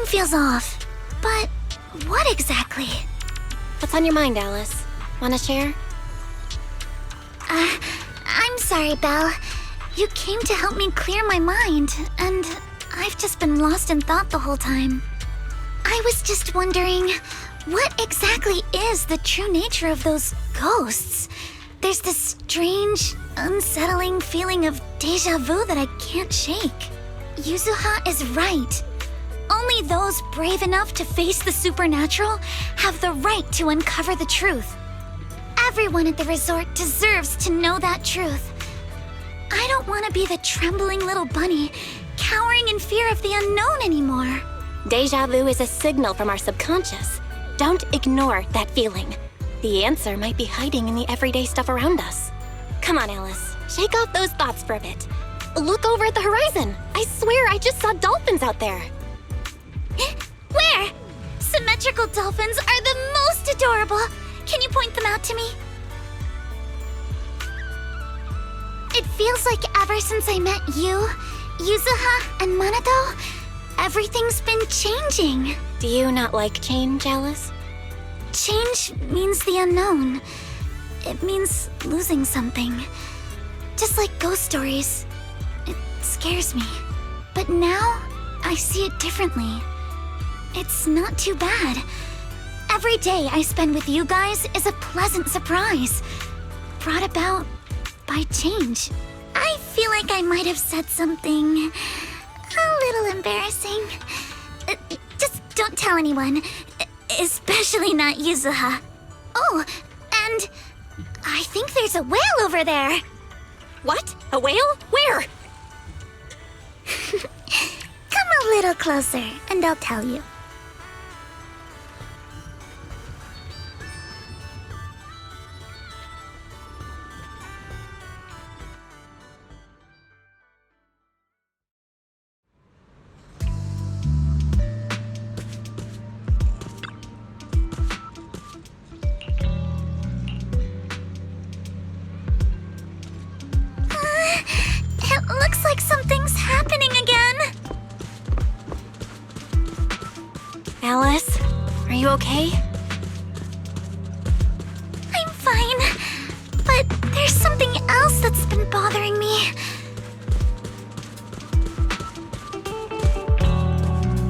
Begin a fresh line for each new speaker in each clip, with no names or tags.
feels off. But what exactly?
What's on your mind, Alice? Wanna share?
I'm sorry, Belle. You came to help me clear my mind, and I've just been lost in thought the whole time. I was just wondering, what exactly is the true nature of those ghosts? There's this strange, unsettling feeling of déjà vu that I can't shake. Yuzuha is right. Only those brave enough to face the supernatural have the right to uncover the truth. Everyone at the resort deserves to know that truth. I don't want to be the trembling little bunny, cowering in fear of the unknown anymore.
Deja vu is a signal from our subconscious. Don't ignore that feeling. The answer might be hiding in the everyday stuff around us. Come on, Alice. Shake off those thoughts for a bit. Look over at the horizon. I swear I just saw dolphins out there.
Where? Symmetrical dolphins are the most adorable. Can you point them out to me? It feels like ever since I met you, Yuzuha, and Manato, everything's been changing.
Do you not like change, Alice?
Change means the unknown. It means losing something. Just like ghost stories. It scares me. But now, I see it differently. It's not too bad. Every day I spend with you guys is a pleasant surprise, brought about by change. I feel like I might have said something a little embarrassing. Just don't tell anyone, especially not Yuzuha. Oh, and I think there's a whale over there.
What? A whale? Where?
Come a little closer, and I'll tell you. It looks like something's happening again.
Alice, are you okay?
I'm fine, but there's something else that's been bothering me.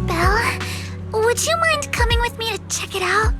Belle, would you mind coming with me to check it out?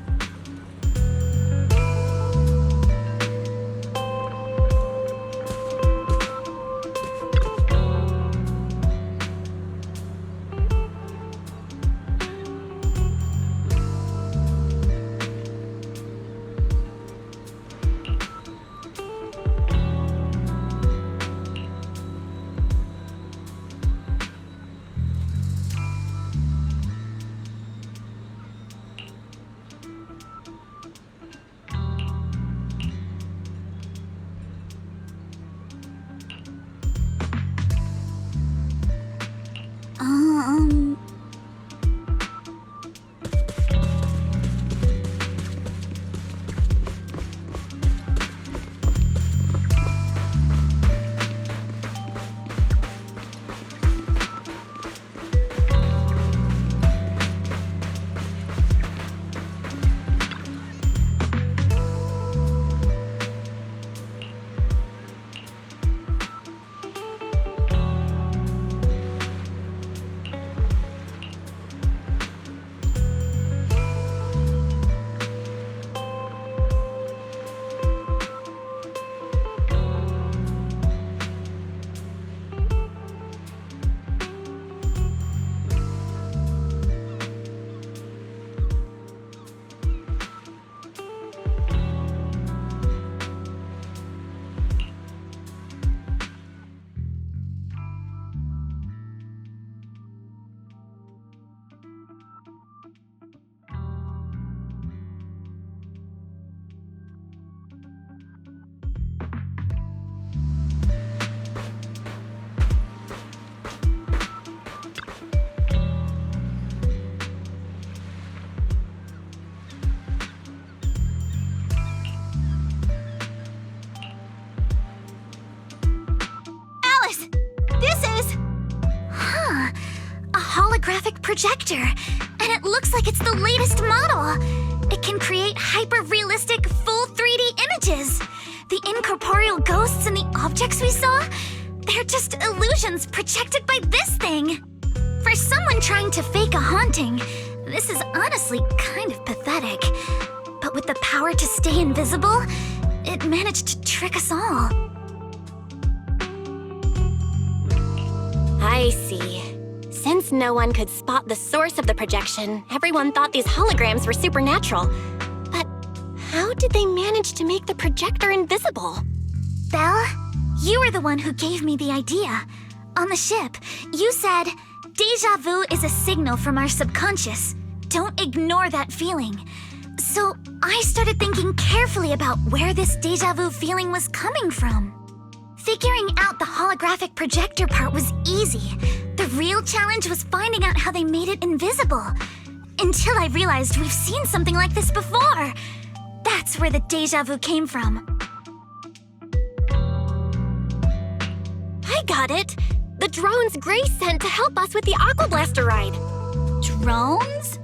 Projector. and it looks like it's the latest model. It can create hyper-realistic, full 3D images. The incorporeal ghosts and the objects we saw, they're just illusions projected by this thing. For someone trying to fake a haunting, this is honestly kind of pathetic. But with the power to stay invisible, it managed to trick us all.
I see. Since no one could spot the source of the projection, everyone thought these holograms were supernatural. But how did they manage to make the projector invisible?
Belle, you were the one who gave me the idea. On the ship, you said, "Deja vu is a signal from our subconscious. Don't ignore that feeling." So I started thinking carefully about where this deja vu feeling was coming from. Figuring out the holographic projector part was easy. The real challenge was finding out how they made it invisible. Until I realized we've seen something like this before. That's where the deja vu came from.
I got it! The drones Grace sent to help us with the Aqua Blaster ride.
Drones?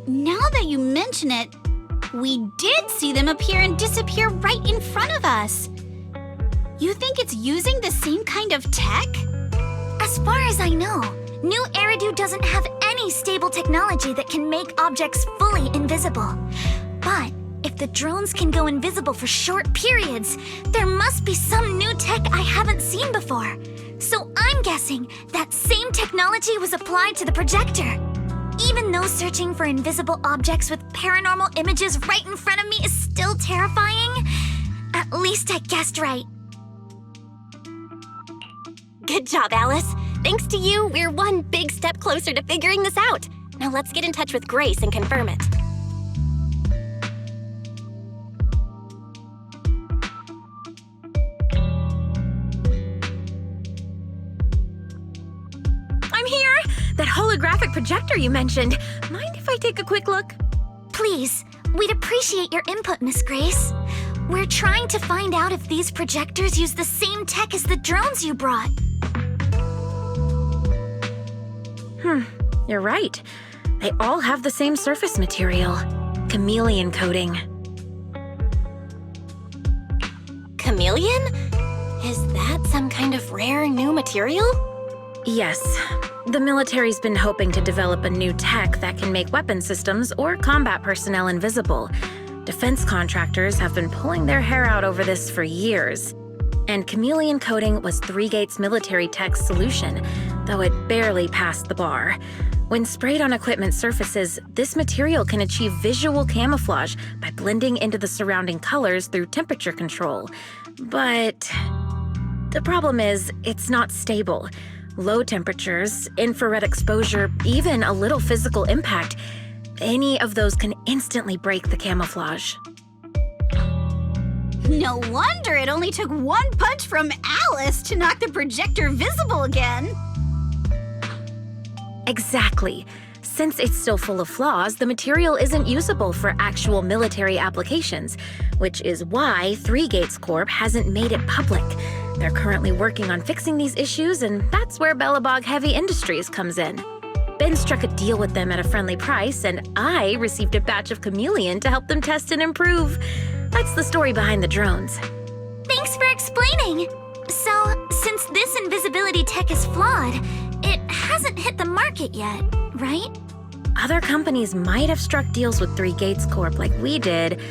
Now that you mention it, we did see them appear and disappear right in front of us. You think it's using the same kind of tech?
As far as I know, New Eridu doesn't have any stable technology that can make objects fully invisible. But if the drones can go invisible for short periods, there must be some new tech I haven't seen before. So I'm guessing that same technology was applied to the projector. Even though searching for invisible objects with paranormal images right in front of me is still terrifying, at least I guessed right.
Good job, Alice. Thanks to you, we're one big step closer to figuring this out. Now let's get in touch with Grace and confirm it.
I'm here! That holographic projector you mentioned. Mind if I take a quick look?
Please, we'd appreciate your input, Miss Grace. We're trying to find out if these projectors use the same tech as the drones you brought.
You're right. They all have the same surface material. Chameleon coating.
Chameleon? Is that some kind of rare new material?
Yes. The military's been hoping to develop a new tech that can make weapon systems or combat personnel invisible. Defense contractors have been pulling their hair out over this for years. And chameleon coating was Three Gates military tech's solution, though it barely passed the bar. When sprayed on equipment surfaces, this material can achieve visual camouflage by blending into the surrounding colors through temperature control. But the problem is, it's not stable. Low temperatures, infrared exposure, even a little physical impact, any of those can instantly break the camouflage.
No wonder it only took one punch from Alice to knock the projector visible again.
Exactly. Since it's still full of flaws, the material isn't usable for actual military applications, which is why Three Gates Corp hasn't made it public. They're currently working on fixing these issues, and that's where Bellabog Heavy Industries comes in. Ben struck a deal with them at a friendly price, and I received a batch of chameleon to help them test and improve. That's the story behind the drones.
Thanks for explaining. So, since this invisibility tech is flawed, it hasn't hit the market yet, right?
Other companies might have struck deals with Three Gates Corp like we did,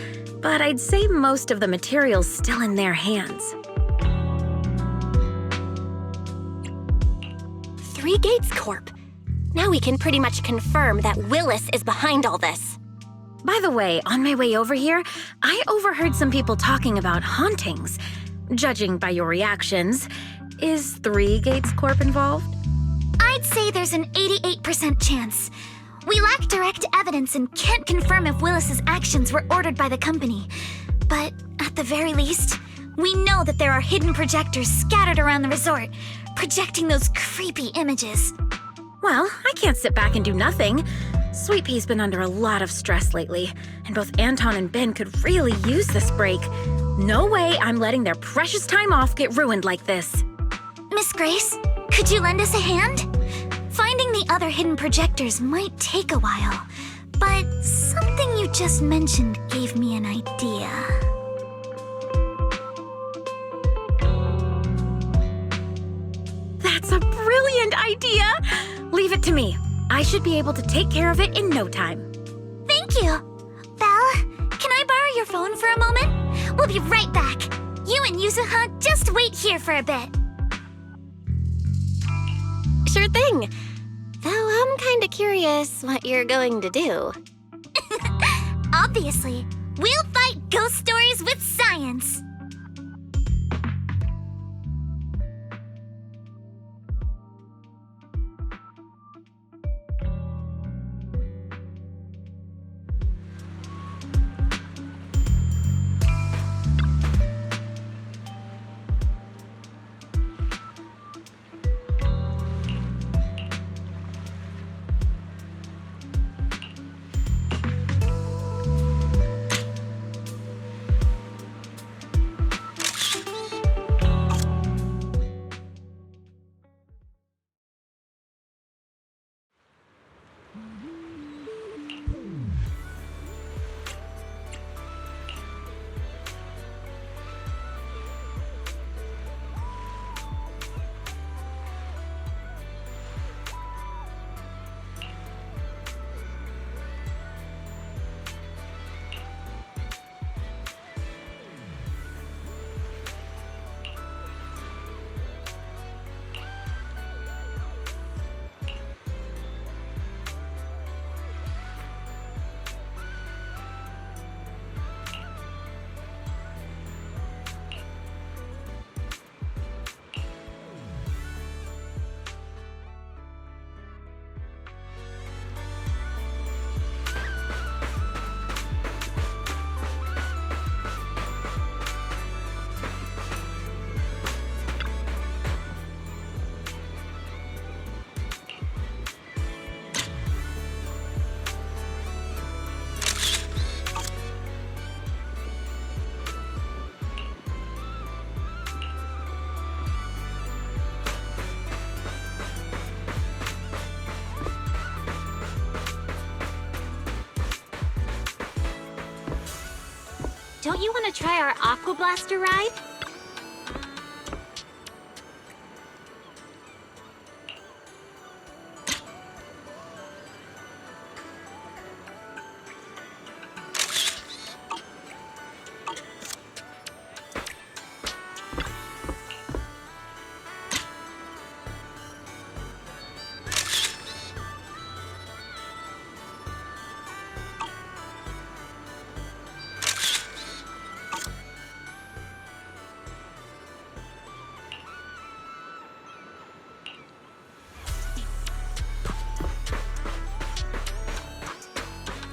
but I'd say most of the material's still in their hands.
Three Gates Corp. Now we can pretty much confirm that Willis is behind all this.
By the way, on my way over here, I overheard some people talking about hauntings. Judging by your reactions, is Three Gates Corp involved?
I'd say there's an 88% chance. We lack direct evidence and can't confirm if Willis's actions were ordered by the company. But at the very least, we know that there are hidden projectors scattered around the resort, projecting those creepy images.
Well, I can't sit back and do nothing. Sweet Pea's been under a lot of stress lately, and both Anton and Ben could really use this break. No way I'm letting their precious time off get ruined like this.
Miss Grace, could you lend us a hand? Find Finding the other hidden projectors might take a while, but something you just mentioned gave me an idea.
That's a brilliant idea! Leave it to me. I should be able to take care of it in no time.
Thank you. Belle, can I borrow your phone for a moment? We'll be right back. You and Yuzuha just wait here for a bit.
Sure thing. Though I'm kinda curious what you're going to do.
Obviously, we'll fight ghost stories with science.
Don't you want to try our Aqua Blaster ride?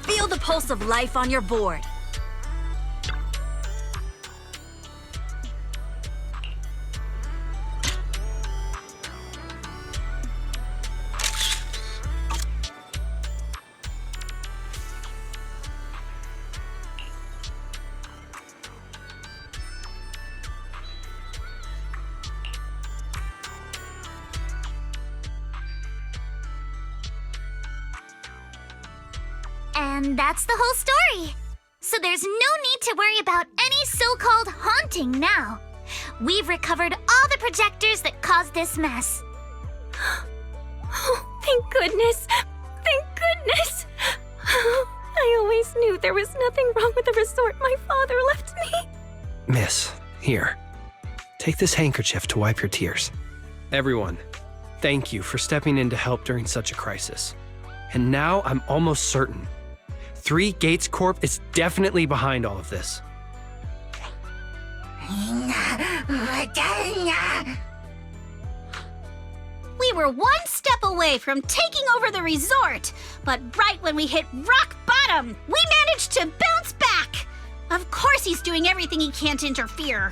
Feel the pulse of life on your board.
And that's the whole story. So there's no need to worry about any so-called haunting now. We've recovered all the projectors that caused this mess.
Oh, thank goodness! Thank goodness! I always knew there was nothing wrong with the resort my father left me.
Miss, here. Take this handkerchief to wipe your tears. Everyone, thank you for stepping in to help during such a crisis. And now I'm almost certain. 3 Gates Corp is definitely behind all of this.
We were one step away from taking over the resort, but right when we hit rock bottom, we managed to bounce back. Of course he's doing everything he can to interfere.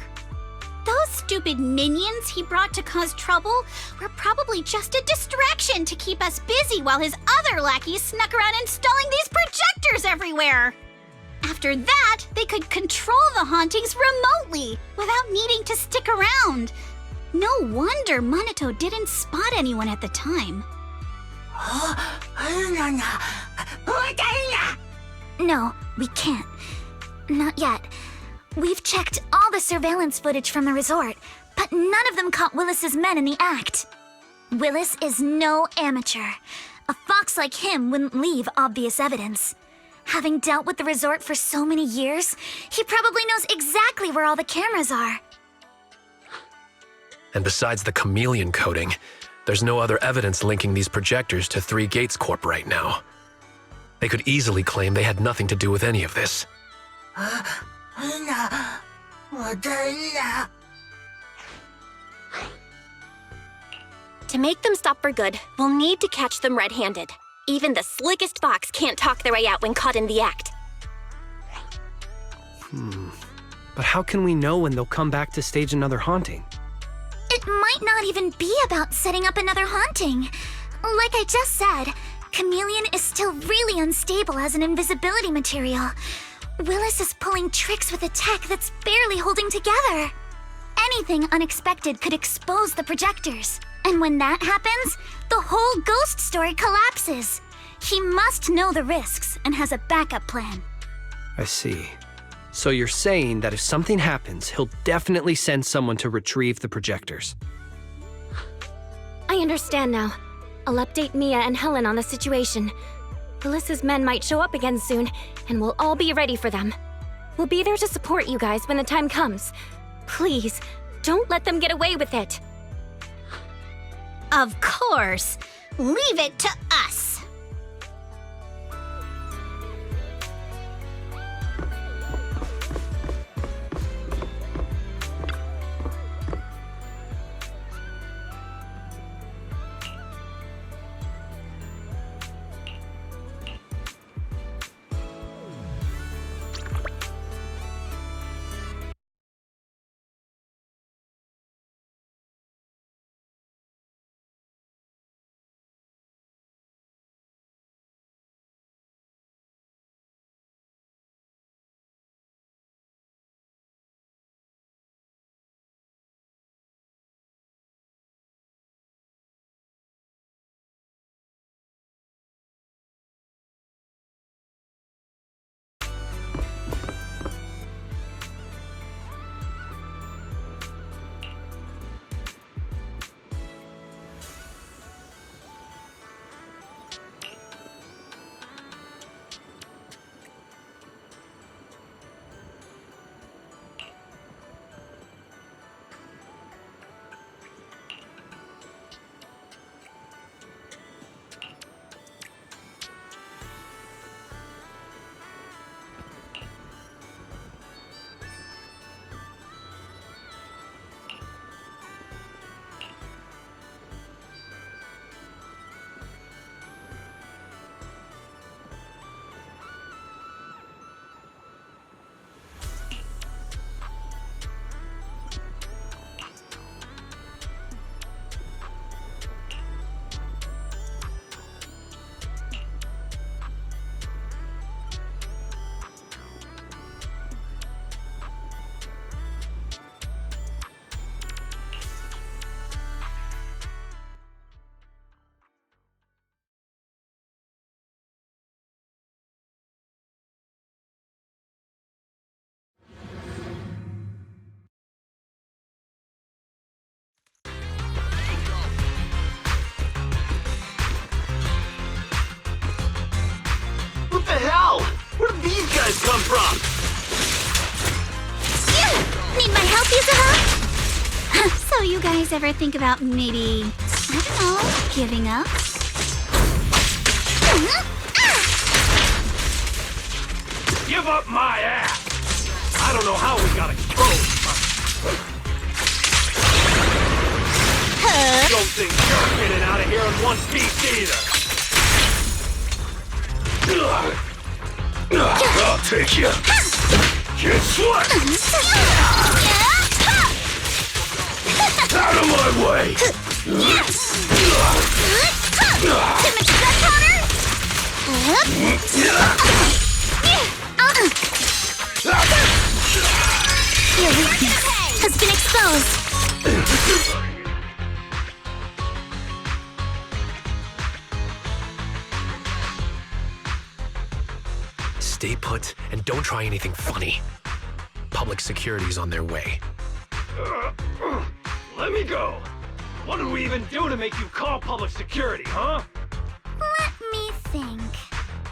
Those stupid minions he brought to cause trouble were probably just a distraction to keep us busy while his other lackeys snuck around installing these projectors everywhere. After that, they could control the hauntings remotely without needing to stick around. No wonder Monato didn't spot anyone at the time.
No, we can't. Not yet. We've checked all the surveillance footage from the resort, but none of them caught Willis's men in the act. Willis is no amateur. A fox like him wouldn't leave obvious evidence. Having dealt with the resort for so many years, he probably knows exactly where all the cameras are.
And besides the chameleon coating, there's no other evidence linking these projectors to Three Gates Corp right now. They could easily claim they had nothing to do with any of this.
To make them stop for good, we'll need to catch them red-handed. Even the slickest fox can't talk their way out when caught in the act.
But how can we know when they'll come back to stage another haunting?
It might not even be about setting up another haunting. Like I just said, Chameleon is still really unstable as an invisibility material. Willis is pulling tricks with a tech that's barely holding together. Anything unexpected could expose the projectors. And when that happens, the whole ghost story collapses. He must know the risks and has a backup plan.
I see. So you're saying that if something happens, he'll definitely send someone to retrieve the projectors.
I understand now. I'll update Mia and Helen on the situation. Willis's men might show up again soon, and we'll all be ready for them. We'll be there to support you guys when the time comes. Please, don't let them get away with it.
Of course. Leave it to us.
What the hell? Where did these guys come from?
Need my help, Yuzuha?
So you guys ever think about maybe, I don't know, giving up?
Give up my ass! I don't know how we got exposed, but... Don't think you're getting out of here in one piece either! I'll take you! Guess what? Out of my way!
Too much gunpowder? Your weakness has been exposed.
stay put and don't try anything funny. Public security's on their way.
Let me go. What did we even do to make you call public security, huh?
Let me think.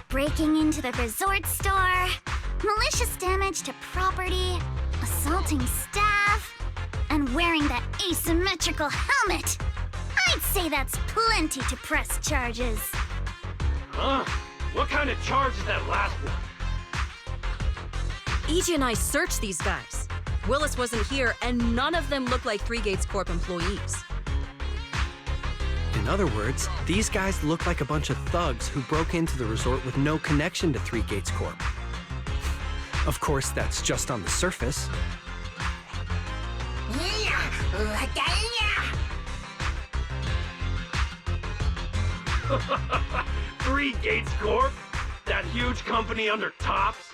Breaking into the resort store, malicious damage to property, assaulting staff, and wearing that asymmetrical helmet. I'd say that's plenty to press charges.
Huh? What kind of charge is that last one?
EJ and I searched these guys. Willis wasn't here, and none of them look like Three Gates Corp employees.
In other words, these guys look like a bunch of thugs who broke into the resort with no connection to Three Gates Corp. Of course, that's just on the surface. Three Gates Corp? That huge company under Tops?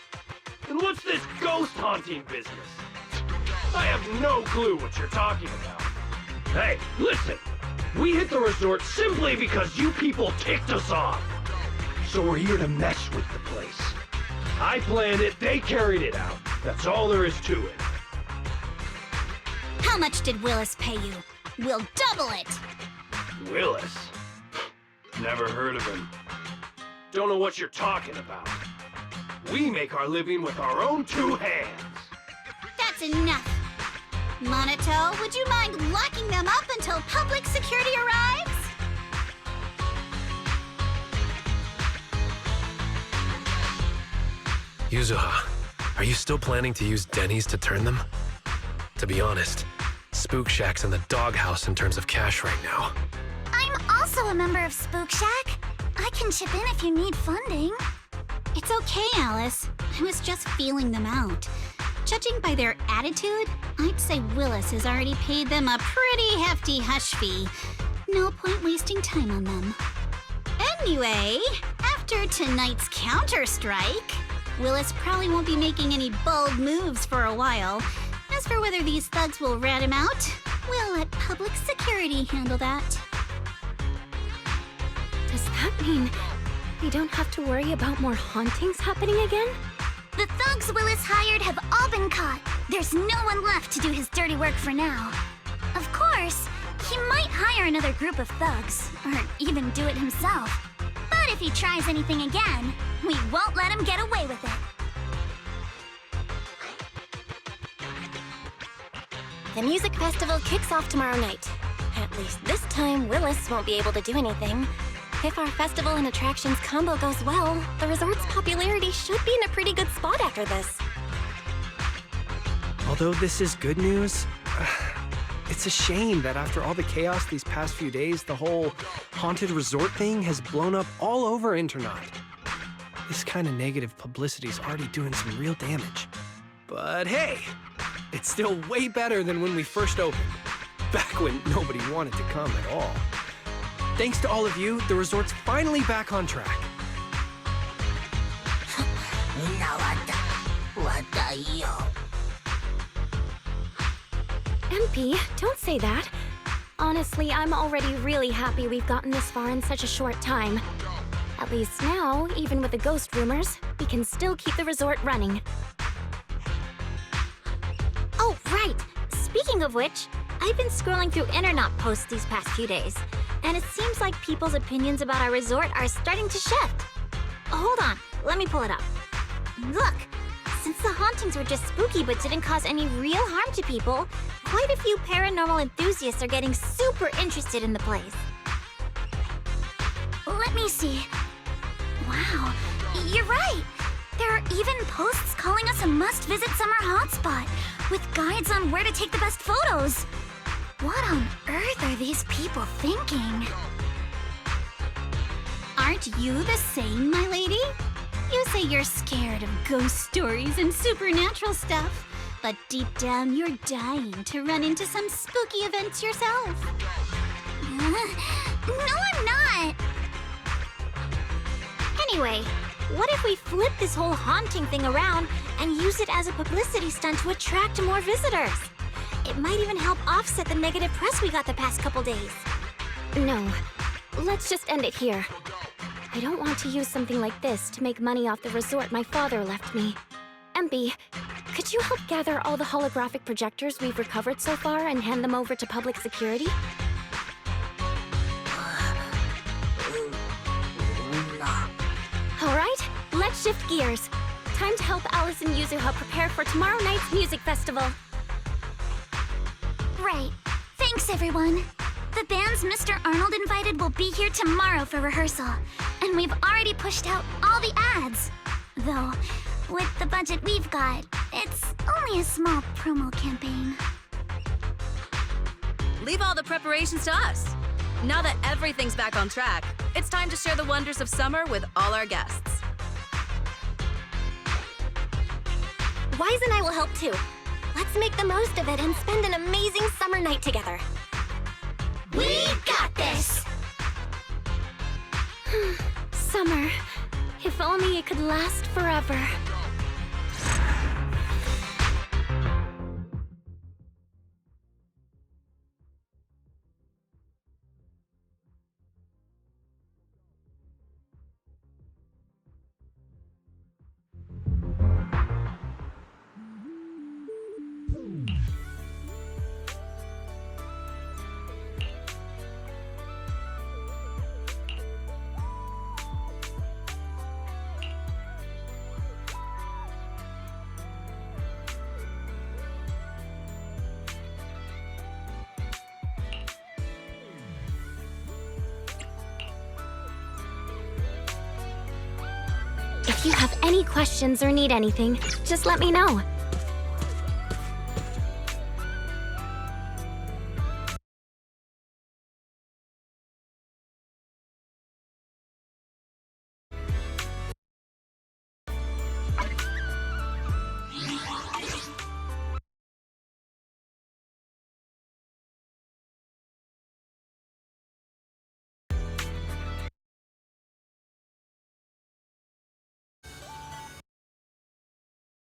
And what's this ghost haunting business? I have no clue what you're talking about. Hey, listen. We hit the resort simply because you people ticked us off. So we're here to mess with the place. I planned it, they carried it out. That's all there is to it.
How much did Willis pay you? We'll double it!
Willis? Never heard of him. Don't know what you're talking about. We make our living with our own two hands.
That's enough. Monato, would you mind locking them up until public security arrives?
Yuzuha, are you still planning to use Denny's to turn them? To be honest, Spook Shack's in the doghouse in terms of cash right now.
I'm also a member of Spook Shack. I can chip in if you need funding.
It's okay, Alice. I was just feeling them out. Judging by their attitude, I'd say Willis has already paid them a pretty hefty hush fee. No point wasting time on them. Anyway, after tonight's counter-strike, Willis probably won't be making any bold moves for a while. As for whether these thugs will rat him out, we'll let public security handle that.
Does that mean we don't have to worry about more hauntings happening again?
The thugs Willis hired have all been caught. There's no one left to do his dirty work for now. Of course, he might hire another group of thugs, or even do it himself. But if he tries anything again, we won't let him get away with it.
The music festival kicks off tomorrow night. At least this time, Willis won't be able to do anything. If our festival and attractions combo goes well, the resort's popularity should be in a pretty good spot after this.
Although this is good news, it's a shame that after all the chaos these past few days, the whole haunted resort thing has blown up all over Internaut. This kind of negative publicity is already doing some real damage. But hey, it's still way better than when we first opened, back when nobody wanted to come at all. Thanks to all of you, the resort's finally back on track.
MP, don't say that. Honestly, I'm already really happy we've gotten this far in such a short time. At least now, even with the ghost rumors, we can still keep the resort running.
Oh, right! Speaking of which, I've been scrolling through Internaut posts these past few days, and it seems like people's opinions about our resort are starting to shift. Hold on, let me pull it up. Look! Since the hauntings were just spooky but didn't cause any real harm to people, quite a few paranormal enthusiasts are getting super interested in the place. Let me see. Wow, you're right! There are even posts calling us a must-visit summer hotspot, with guides on where to take the best photos. What on earth are these people thinking?
Aren't you the same, my lady? You say you're scared of ghost stories and supernatural stuff, but deep down you're dying to run into some spooky events yourself.
No, I'm not! Anyway, what if we flip this whole haunting thing around and use it as a publicity stunt to attract more visitors? It might even help offset the negative press we got the past couple days.
No, let's just end it here. I don't want to use something like this to make money off the resort my father left me. Empy, could you help gather all the holographic projectors we've recovered so far and hand them over to public security? Alright, let's shift gears. Time to help Alice and Yuzuha prepare for tomorrow night's music festival.
Right. Thanks, everyone. The bands Mr. Arnold invited will be here tomorrow for rehearsal, and we've already pushed out all the ads. Though, with the budget we've got, it's only a small promo campaign.
Leave all the preparations to us. Now that everything's back on track, it's time to share the wonders of summer with all our guests.
Wise and I will help too. Let's make the most of it and spend an amazing summer night together.
We got this!
Summer. If only it could last forever. If you have any questions or need anything, just let me know.